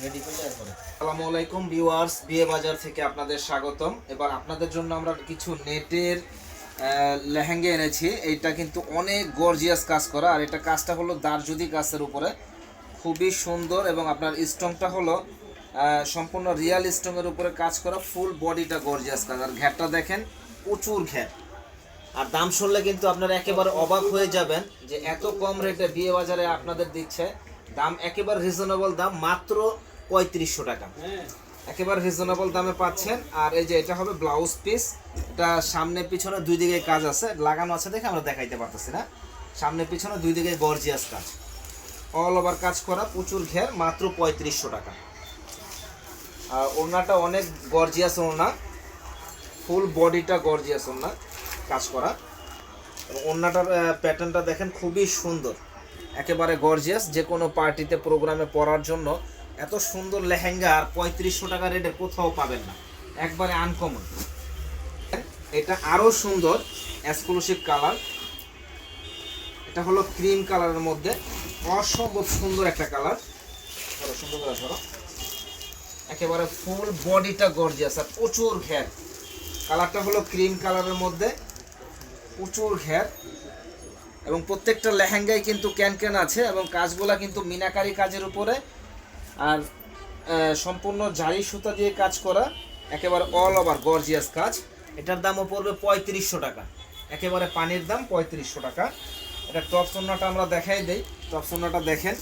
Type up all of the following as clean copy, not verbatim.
আসসালামু আলাইকুম ভিউয়ার্স, বিয়ে বাজার থেকে আপনাদের স্বাগতম। এবার আপনাদের জন্য আমরা কিছু নেটের লেহেঙ্গা এনেছি। এইটা কিন্তু অনেক গর্জিয়াস কাজ করা, আর এটা কাজটা হলো দারজুদি কাজের উপরে, খুবই সুন্দর। এবং আপনার স্টোনটা হলো সম্পূর্ণ রিয়াল স্টোনের উপরে কাজ করা, ফুল বডিটা গর্জিয়াস কাজ। আর ঘ্যাটটা দেখেন, প্রচুর ঘ্যাট। আর দাম শুনলে কিন্তু আপনারা একেবারে অবাক হয়ে যাবেন যে এত কম রেটে বিয়ে বাজারে আপনাদের দিচ্ছে। দাম একেবারে রিজনেবল, দাম মাত্র 3500 টাকা, একেবারে রিজনেবল দামে পাচ্ছেন। আর এই যে এটা হবে ব্লাউজ পিস, এটা সামনে পিছনে দুই দিকে কাজ আছে, লাগানো আছে দেখে আমরা দেখাইতে পারতেছি না। সামনে পিছনে দুই দিকে গর্জিয়াস কাজ, অল ওভার কাজ করা, প্রচুর ঘের, মাত্র 3500 টাকা। আর ওড়নাটা অনেক গর্জিয়াস ওড়না, ফুল বডিটা গর্জিয়াস ওড়না কাজ করা। এবং ওড়নাটার প্যাটার্নটা দেখেন, খুবই সুন্দর, একেবারে গর্জিয়াস। যে কোনো পার্টিতে প্রোগ্রামে পরার জন্য এত সুন্দর লেহেঙ্গা আর 3500 টাকা রেটে কোথাও পাবেন না, একবারে আনকমন। এটা আরও সুন্দর এক্সক্লুসিভ কালার, এটা হলো ক্রিম কালারের মধ্যে, অসম্ভব সুন্দর একটা কালার। সুন্দর করে ধরো, একেবারে ফুল বডিটা গর্জিয়াস আর প্রচুর ঘের। কালারটা হলো ক্রিম কালারের মধ্যে, প্রচুর ঘের। এবং প্রত্যেকটা লেহেঙ্গায় কিন্তু ক্যান আছে, এবং কাজগুলা কিন্তু মিনাকারি কাজের উপরে, আর সম্পূর্ণ জারি সুতা দিয়ে কাজ করা, একেবারে অল ওভার গর্জিয়াস কাজ। এটার দামও পড়বে 3500 টাকা, একেবারে পানির দাম 3500 টাকা। এটা টপ সোনাটা আমরা দেখাই দেই, টপ সোনাটা দেখেন,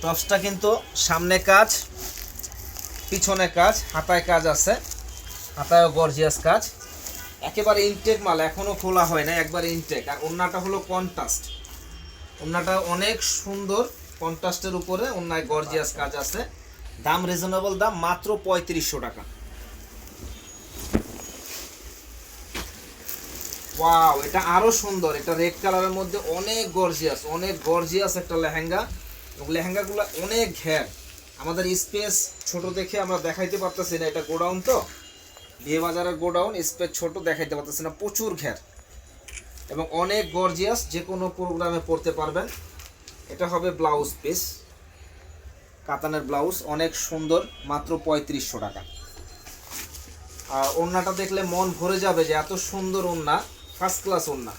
টপসটা কিন্তু সামনে কাজ, পিছনে কাজ, হাতায় কাজ আছে, হাতায়ও গর্জিয়াস কাজ, একেবারে ইনটেক মাল, এখনো খোলা হয় না, একবারে ইনটেক। আর ওড়নাটা হলো কন্ট্রাস্ট, ওড়নাটা অনেক সুন্দর, কন্ট্রাস্টের উপরে ওড়নায় গর্জিয়াস কাজ আছে। দাম রিজনেবল, দাম মাত্র 3500 টাকা। ওয়াও, এটা আরো সুন্দর, এটা রেড কালারের মধ্যে অনেক গর্জিয়াস, অনেক গর্জিয়াস একটা লেহেঙ্গা। এবং লেহেঙ্গাগুলো অনেক ঘের, আমাদের স্পেস ছোট দেখে আমরা দেখাইতে পারতেছি না, এটা গোডাউন তো, বিয়ে বাজারের গোডাউন, স্পেস ছোট দেখাইতে পারতেছি না, প্রচুর ঘের এবং অনেক গর্জিয়াস, যে কোনো প্রোগ্রামে পরতে পারবেন। এটা হবে ব্লাউজ পিস, কাতানের ব্লাউজ, অনেক সুন্দর, মাত্র 3500 টাকা। আর ওড়নাটা দেখলে মন ভরে যাবে যে এত সুন্দর ওড়না, ফার্স্ট ক্লাস ওড়না,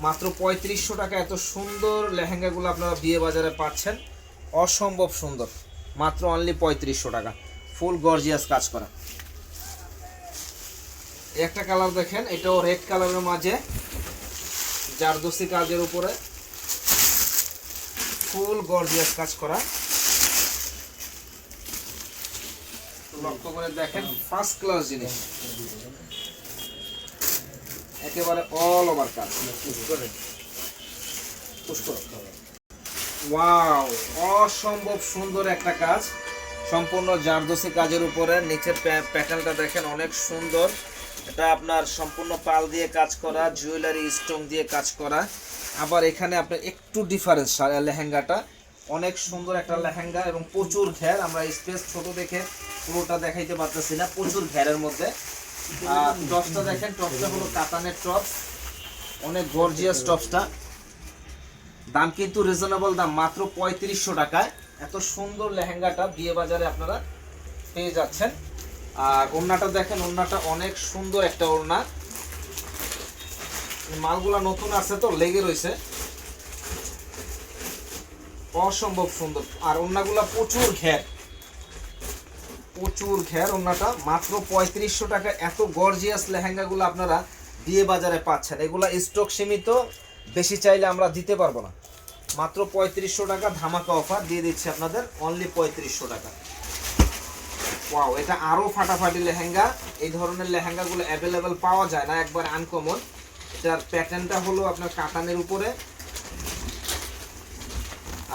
মাত্র 3500 টাকা। এত সুন্দর লেহেঙ্গাগুলো আপনারা বিয়ে বাজারে পাচ্ছেন, অসম্ভব সুন্দর, মাত্র অনলি 3500 টাকা, ফুল গর্জিয়াস কাজ করা। একটা কালার দেখেন, এটাও রেড কালারের মাঝে জারদোসি কাজের উপরে, ফুল গর্জিয়াস কাজ করা। লক্ষ্য করে দেখেন, ফার্স্ট ক্লাস জিনিস, একেবারে অল ওভার কাজ। ওয়াও, অসম্ভব সুন্দর একটা কাজ, সম্পূর্ণ জারদোসি কাজের উপরে। নিচের প্যাটার্নটা দেখেন, অনেক সুন্দর। এটা আপনার সম্পূর্ণ পাল দিয়ে কাজ করা, জুয়েলারি স্টোন দিয়ে কাজ করা। আবার এখানে আপনার একটু ডিফারেন্স, লেহেঙ্গাটা অনেক সুন্দর একটা লেহেঙ্গা এবং প্রচুর ঘের। আমরা স্পেস ছোট দেখে পুরোটা দেখাইতে পারতেছি না, প্রচুর ঘেরের মধ্যে। আর টপসটা দেখেন, টপসটা হলো কাতানের টপস, অনেক গর্জিয়াস টপসটা। দাম কিন্তু রিজনেবল দাম, মাত্র 3500 টাকায় এত সুন্দর লেহেঙ্গাটা বিয়ে বাজারে আপনারা পেয়ে যাচ্ছেন। আর ওড়নাটা দেখেন, ওড়নাটা অনেক সুন্দর একটা ওড়না, মালগুলা নতুন আছে তো লেগে রয়েছে, অসম্ভব সুন্দর। আর ওড়নাগুলা প্রচুর ঘের, প্রচুর ঘের। ওড়নাটা মাত্র 3500 টাকা, এত গর্জিয়াস লেহেঙ্গাগুলো আপনারা বিয়ে বাজারে পাচ্ছেন। এগুলা স্টক সীমিত, বেশি চাইলে আমরা দিতে পারবো না। মাত্র 3500 টাকা, ধামাকা অফার দিয়ে দিচ্ছি আপনাদের, অনলি 3500 টাকা। ওয়াও, এটা আরো ফাটাফাটি লেহেঙ্গা। এই ধরনের লেহেঙ্গাগুলো অ্যাভেলেবেল পাওয়া যায় না, একবার আনকমন। এটার প্যাটার্নটা হলো আপনার কাতানের উপরে।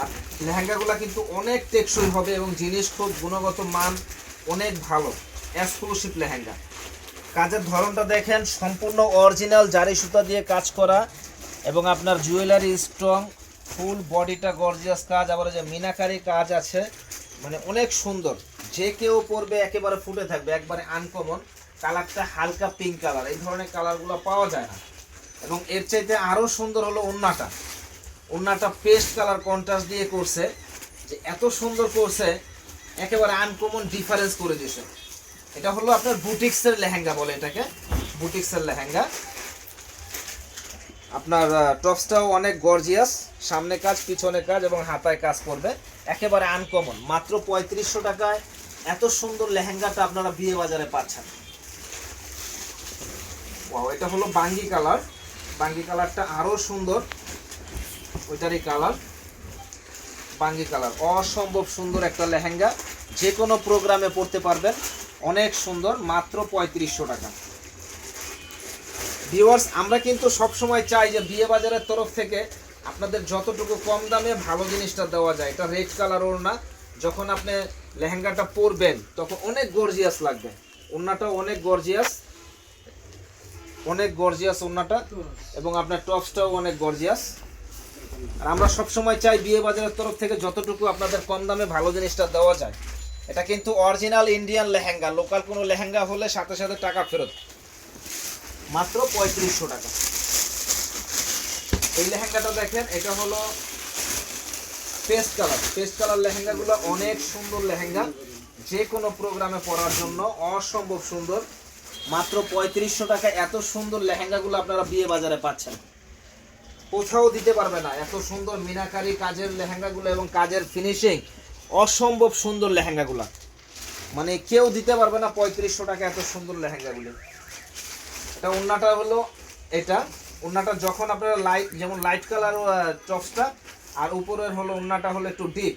আর লেহেঙ্গাগুলো কিন্তু অনেক টেকসই হবে এবং জিনিস খুব গুণগত মান অনেক ভালো, এক্সক্লুসিভ লেহেঙ্গা। কাজের ধরনটা দেখেন, সম্পূর্ণ অরিজিনাল জারি সুতা দিয়ে কাজ করা এবং আপনার জুয়েলারি স্ট্রং, ফুল বডিটা গর্জিয়াস কাজ। আবার যে মিনাকারি কাজ আছে, মানে অনেক সুন্দর, যে কেউ পরবে একেবারে ফুটে থাকবে, একবারে আনকমন। কালারটা হালকা পিঙ্ক কালার, এই ধরনের কালারগুলো পাওয়া যায় না। এবং এর চাইতে আরো সুন্দর হলো ওন্নাটা। ওন্নাটা পেস্ট কালার কন্ট্রাস্ট দিয়ে করছে, যে এত সুন্দর করছে, একেবারে আনকমন ডিফারেন্স করে দিয়েছে। এটা হলো আপনার বুটিক্সের লেহেঙ্গা বলে এটাকে, বুটিক্সের লেহেঙ্গা। আপনার টপসটাও অনেক গর্জিয়াস, সামনে কাজ পিছনে কাজ এবং হাতায় কাজ করবে, একেবারে আনকমন। মাত্র 3500 টাকায় এত সুন্দর লেহেঙ্গাটা আপনারা বিয়ে বাজারে পাচ্ছেন। ওয়াও, এটা হলো বাঙ্গি কালার। বাঙ্গি কালারটা আরো সুন্দর, ওইটারই কালার বাঙ্গি কালার। অসম্ভব সুন্দর একটা লেহেঙ্গা, যে কোনো প্রোগ্রামে পরতে পারবেন, অনেক সুন্দর। মাত্র 3500 টাকা। ভিউয়ার্স, আমরা কিন্তু সবসময় চাই যে বিয়ে বাজারের তরফ থেকে আপনাদের যতটুকু কম দামে ভালো জিনিসটা দেওয়া যায়। এটা রেড কালার ওড়না, যখন আপনি লেহেঙ্গাটা পরবেন তখন অনেক গর্জিয়াস লাগবে। ওড়নাটাও অনেক গর্জিয়াস, অনেক গর্জিয়াস ওড়নাটা, এবং আপনার টপসটাও অনেক গর্জিয়াস। আর আমরা সবসময় চাই বিয়ে বাজারের তরফ থেকে যতটুকু আপনাদের কম দামে ভালো জিনিসটা দেওয়া যায়। এটা কিন্তু অরিজিনাল ইন্ডিয়ান লেহেঙ্গা, লোকাল কোনো লেহেঙ্গা হলে সাথে সাথে টাকা ফেরত। মাত্র 3500 টাকা। এই লেহেঙ্গাটা দেখেন, এটা হলো পেস্ট কালার। পেস্ট কালার লেহেঙ্গাগুলো অনেক সুন্দর লেহেঙ্গা, যে কোনো প্রোগ্রামে পরার জন্য অসম্ভব সুন্দর। মাত্র 3500 টাকা এত সুন্দর লেহেঙ্গাগুলো আপনারা বিয়ে বাজারে পাচ্ছেন, কোথাও দিতে পারবে না। এত সুন্দর মিনাকারি কাজের লেহেঙ্গাগুলো এবং কাজের ফিনিশিং, অসম্ভব সুন্দর লেহেঙ্গাগুলো, মানে কেউ দিতে পারবে না 3500 টাকা এত সুন্দর লেহেঙ্গাগুলো। এটা ওন্নাটা হলো, এটা ওন্নাটা যখন আপনারা লাইট, যেমন লাইট কালার টপসটা, আর উপরের হলো ওন্নাটা হলো একটু ডিপ,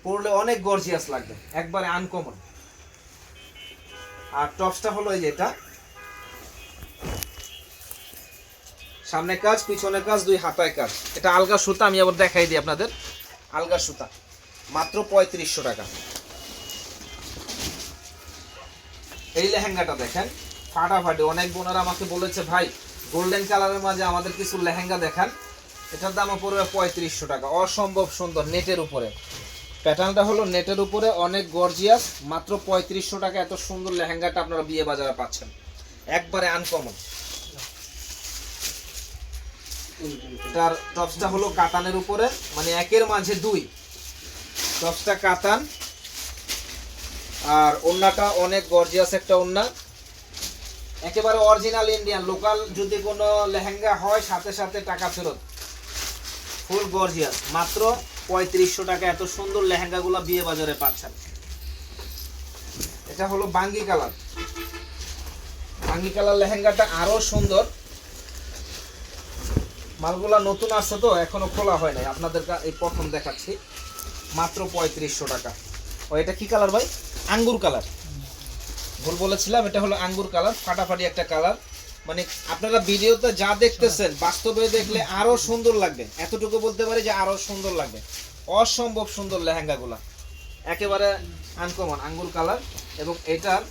পরলে অনেক গর্জিয়াস লাগবে, একবারে আনকমন। আর টপসটা হলো এই যে এটা, সামনে কাজ পিছনে কাজ, দুই হাতায় কাজ। এটা আলগা সুতা, আমি আবার দেখাই দিই আপনাদের, আলগা সুতা। মাত্র 3500 টাকা। এই লেহেঙ্গাটা দেখেন, ফাটাফাটি। অনেক বোনেরা আমাকে বলেছে, ভাই গোল্ডেন কালারের মাঝে আমাদের কিছু লেহেঙ্গা দেখান। এটার দামও পড়বে 3500 টাকা। অসম্ভব সুন্দর, নেটের উপরে, প্যাটার্নটা হলো নেটের উপরে, অনেক গর্জিয়াস। মাত্র 3500 টাকা এত সুন্দর লেহেঙ্গাটা আপনারা বিয়ে বাজারে পাচ্ছেন, একবারে আনকমন। এটার টপসটা হলো কাতানের উপরে, মানে একের মাঝে দুই। টপসটা কাতান, আর ওন্নাটা অনেক গর্জিয়াস একটা ওন্না, একেবারে অরিজিনাল ইন্ডিয়ান। লোকাল যদি কোনো লেহেঙ্গা হয় সাথে সাথে টাকা ফেরত, ফুল গর্জিয়াস। মাত্র 3500 টাকা এত সুন্দর লেহেঙ্গাগুলো বিয়ে বাজারে পাচ্ছেন। এটা হলো বাঙ্গি কালার। বাঙ্গি কালার লেহেঙ্গাটা আরো সুন্দর। মালগুলা নতুন আসছে তো, এখনো খোলা হয় নাই, আপনাদের এই প্রথম দেখাচ্ছি। মাত্র 3500 টাকা। ও এটা কি কালার ভাই? আঙ্গুর কালার, ভুল বলেছিলাম, এটা হলো আঙ্গুর কালার। ফাটাফাটি একটা কালার, মানে আপনারা ভিডিওতে যা দেখতেছেন বাস্তবে দেখলে আরো সুন্দর লাগবে, এতটুকু বলতে পারি যে আরো সুন্দর লাগবে। অসম্ভব সুন্দর লেহেঙ্গাগুলা, একেবারে আনকমন আঙ্গুর কালার। এবং এটার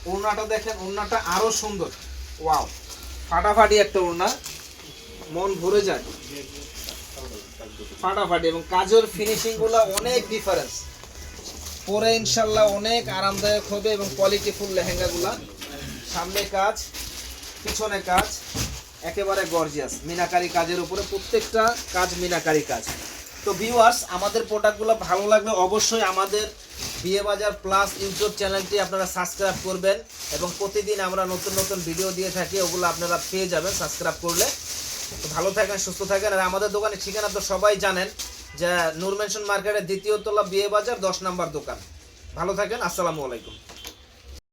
ওড়নাটা দেখেন, ওড়নাটা আরো সুন্দর। ওয়াও, ফাটাফাটি একটা ওড়না, মন ভরে যায়, ফাটাফাটি। এবং কাজের ফিনিশিং গুলা অনেক ডিফারেন্স, পরে ইনশাল্লাহ অনেক আরামদায়ক হবে। এবং কোয়ালিটিফুল লেহেঙ্গাগুলা, সামনে কাজ পিছনে কাজ, একেবারে গর্জিয়াস মিনাকারি কাজের উপরে, প্রত্যেকটা কাজ মিনাকারি কাজ। তো ভিউয়ার্স, আমাদের প্রোডাক্টগুলো ভালো লাগলে অবশ্যই আমাদের বিয়ে বাজার প্লাস ইউটিউব চ্যানেলটি আপনারা সাবস্ক্রাইব করবেন, এবং প্রতিদিন আমরা নতুন নতুন ভিডিও দিয়ে থাকি, ওগুলো আপনারা পেয়ে যাবেন সাবস্ক্রাইব করলে। তো ভালো থাকেন, সুস্থ থাকেন। আর আমাদের দোকানের ঠিকানা তো সবাই জানেন, যে নূর মেনশন মার্কেটের দ্বিতীয় তলা, বিয়ে বাজার 10 নম্বর দোকান। ভালো থাকেন, আসসালামু আলাইকুম।